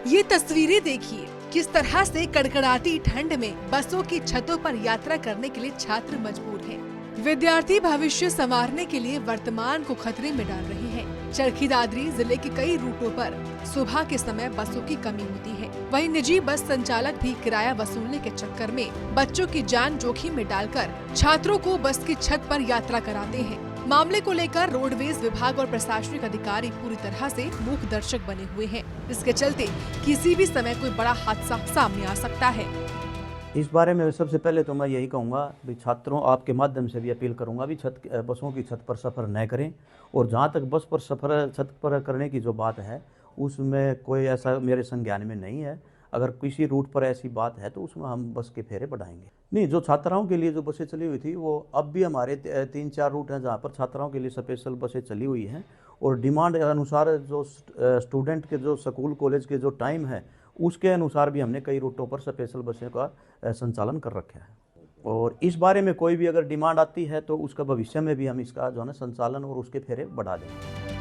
ये तस्वीरें देखिए, किस तरह से कड़कड़ाती ठंड में बसों की छतों पर यात्रा करने के लिए छात्र मजबूर हैं। विद्यार्थी भविष्य संवारने के लिए वर्तमान को खतरे में डाल रहे हैं। चरखी दादरी जिले के कई रूटों पर सुबह के समय बसों की कमी होती है। वहीं निजी बस संचालक भी किराया वसूलने के चक्कर में बच्चों की जान जोखिम में डालकर छात्रों को बस की छत पर यात्रा कराते हैं। मामले को लेकर रोडवेज विभाग और प्रशासनिक अधिकारी पूरी तरह से मूक दर्शक बने हुए हैं। इसके चलते किसी भी समय कोई बड़ा हादसा सामने आ सकता है। इस बारे में सबसे पहले तो मैं यही कहूँगा भी छात्रों, आपके माध्यम से भी अपील करूँगा भी बसों की छत पर सफ़र न करें। और जहाँ तक बस पर सफ़र छत पर करने की जो बात है उसमें कोई ऐसा मेरे संज्ञान में नहीं है। अगर किसी रूट पर ऐसी बात है तो उसमें हम बस के फेरे बढ़ाएंगे। नहीं, जो छात्राओं के लिए जो बसें चली हुई थी वो अब भी हमारे 3-4 रूट हैं जहाँ पर छात्राओं के लिए स्पेशल बसें चली हुई हैं। और डिमांड अनुसार जो स्टूडेंट के जो स्कूल कॉलेज के जो टाइम है उसके अनुसार भी हमने कई रूटों पर स्पेशल बसें का संचालन कर रखा है। और इस बारे में कोई भी अगर डिमांड आती है तो उसका भविष्य में भी हम इसका जो है संचालन और उसके फेरे बढ़ा देंगे।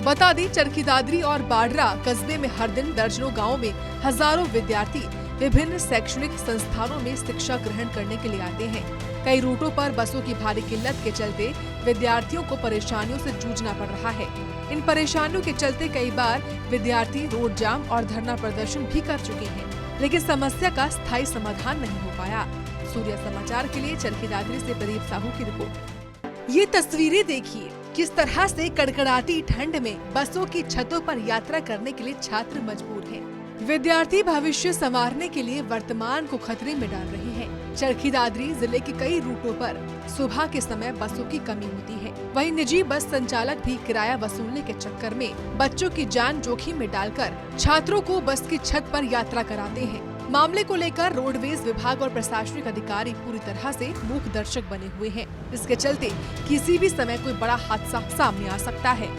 बता दें, चरखी दादरी और बाडरा कस्बे में हर दिन दर्जनों गाँव में हजारों विद्यार्थी विभिन्न शैक्षणिक संस्थानों में शिक्षा ग्रहण करने के लिए आते हैं। कई रूटों पर बसों की भारी किल्लत के चलते विद्यार्थियों को परेशानियों से जूझना पड़ रहा है। इन परेशानियों के चलते कई बार विद्यार्थी रोड जाम और धरना प्रदर्शन भी कर चुके हैं, लेकिन समस्या का स्थायी समाधान नहीं हो पाया। सूर्य समाचार के लिए चरखी दादरी से प्रदीप साहू की रिपोर्ट। ये तस्वीरें देखिए, किस तरह से कड़कड़ाती ठंड में बसों की छतों पर यात्रा करने के लिए छात्र मजबूर हैं। विद्यार्थी भविष्य संवारने के लिए वर्तमान को खतरे में डाल रहे हैं। चरखी दादरी जिले के कई रूटों पर सुबह के समय बसों की कमी होती है। वहीं निजी बस संचालक भी किराया वसूलने के चक्कर में बच्चों की जान जोखिम में डालकर छात्रों को बस की छत पर यात्रा कराते हैं। मामले को लेकर रोडवेज विभाग और प्रशासनिक अधिकारी पूरी तरह से मूक दर्शक बने हुए हैं। इसके चलते किसी भी समय कोई बड़ा हादसा सामने आ सकता है।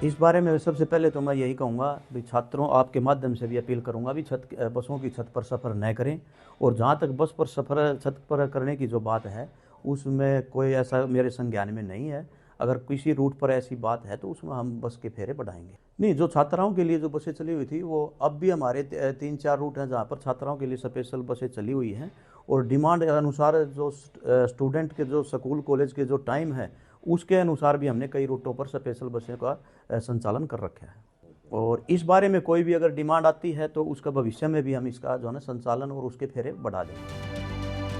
इस बारे में सबसे पहले तो मैं यही कहूँगा भी छात्रों, आपके माध्यम से भी अपील करूँगा भी बसों की छत पर सफ़र न करें। और जहाँ तक बस पर सफ़र छत पर करने की जो बात है उसमें कोई ऐसा मेरे संज्ञान में नहीं है। अगर किसी रूट पर ऐसी बात है तो उसमें हम बस के फेरे बढ़ाएंगे। नहीं, जो छात्राओं के लिए जो बसें चली हुई थी वो अब भी हमारे 3-4 रूट हैं जहाँ पर छात्राओं के लिए स्पेशल बसें चली हुई हैं। और डिमांड अनुसार जो स्टूडेंट के जो स्कूल कॉलेज के जो टाइम है उसके अनुसार भी हमने कई रूटों पर स्पेशल बसें का संचालन कर रखा है। और इस बारे में कोई भी अगर डिमांड आती है तो उसका भविष्य में भी हम इसका जो है संचालन और उसके फेरे बढ़ा देंगे।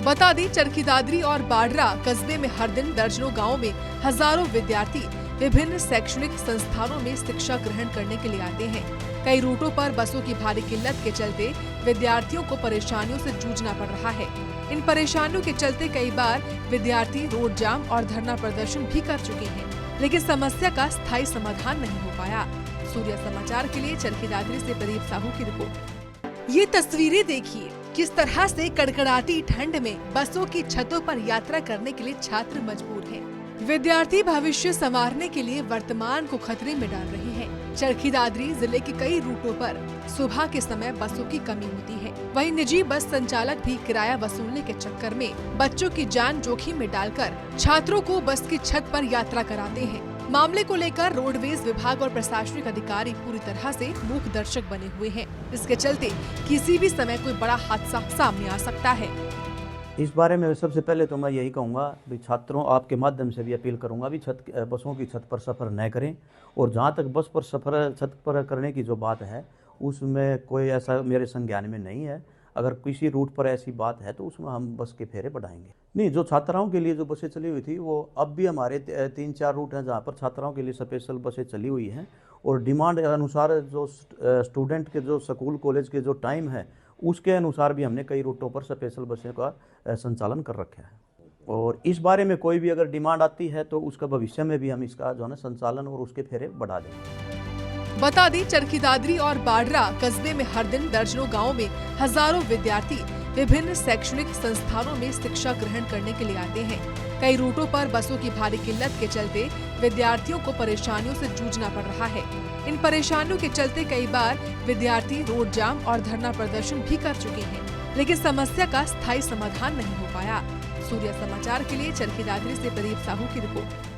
बता दें, चरखी दादरी और बाडरा कस्बे में हर दिन दर्जनों गाँव में हजारों विद्यार्थी विभिन्न शैक्षणिक संस्थानों में शिक्षा ग्रहण करने के लिए आते हैं। कई रूटों पर बसों की भारी किल्लत के चलते विद्यार्थियों को परेशानियों से जूझना पड़ रहा है। इन परेशानियों के चलते कई बार विद्यार्थी रोड जाम और धरना प्रदर्शन भी कर चुके हैं, लेकिन समस्या का स्थायी समाधान नहीं हो पाया। सूर्य समाचार के लिए चरखी दादरी से प्रदीप साहू की रिपोर्ट। ये तस्वीरें देखिए, किस तरह से कड़कड़ाती ठंड में बसों की छतों पर यात्रा करने के लिए छात्र मजबूर हैं। विद्यार्थी भविष्य संवारने के लिए वर्तमान को खतरे में डाल रहे हैं। चरखी दादरी जिले के कई रूटों पर सुबह के समय बसों की कमी होती है। वहीं निजी बस संचालक भी किराया वसूलने के चक्कर में बच्चों की जान जोखिम में डालकर छात्रों को बस की छत पर यात्रा कराते हैं। मामले को लेकर रोडवेज विभाग और प्रशासनिक अधिकारी पूरी तरह से मूक दर्शक बने हुए हैं। इसके चलते किसी भी समय कोई बड़ा हादसा सामने आ सकता है। इस बारे में सबसे पहले तो मैं यही कहूँगा भी छात्रों, आपके माध्यम से भी अपील करूँगा भी बसों की छत पर सफ़र न करें। और जहाँ तक बस पर सफ़र छत पर करने की जो बात है उसमें कोई ऐसा मेरे संज्ञान में नहीं है। अगर किसी रूट पर ऐसी बात है तो उसमें हम बस के फेरे बढ़ाएंगे। नहीं, जो छात्राओं के लिए जो बसें चली हुई थी वो अब भी हमारे 3-4 रूट हैं जहाँ पर छात्राओं के लिए स्पेशल बसें चली हुई हैं। और डिमांड अनुसार जो स्टूडेंट के जो स्कूल कॉलेज के जो टाइम है उसके अनुसार भी हमने कई रूटों पर स्पेशल बसें का संचालन कर रखा है। और इस बारे में कोई भी अगर डिमांड आती है तो उसका भविष्य में भी हम इसका जो है संचालन और उसके फेरे बढ़ा देंगे। बता दें, चरखी दादरी और बाडरा कस्बे में हर दिन दर्जनों गाँव में हजारों विद्यार्थी विभिन्न शैक्षणिक संस्थानों में शिक्षा ग्रहण करने के लिए आते हैं। कई रूटों पर बसों की भारी किल्लत के चलते विद्यार्थियों को परेशानियों से जूझना पड़ रहा है। इन परेशानियों के चलते कई बार विद्यार्थी रोड जाम और धरना प्रदर्शन भी कर चुके हैं, लेकिन समस्या का स्थायी समाधान नहीं हो पाया। सूर्य समाचार के लिए चरखी दादरी से प्रदीप साहू की रिपोर्ट।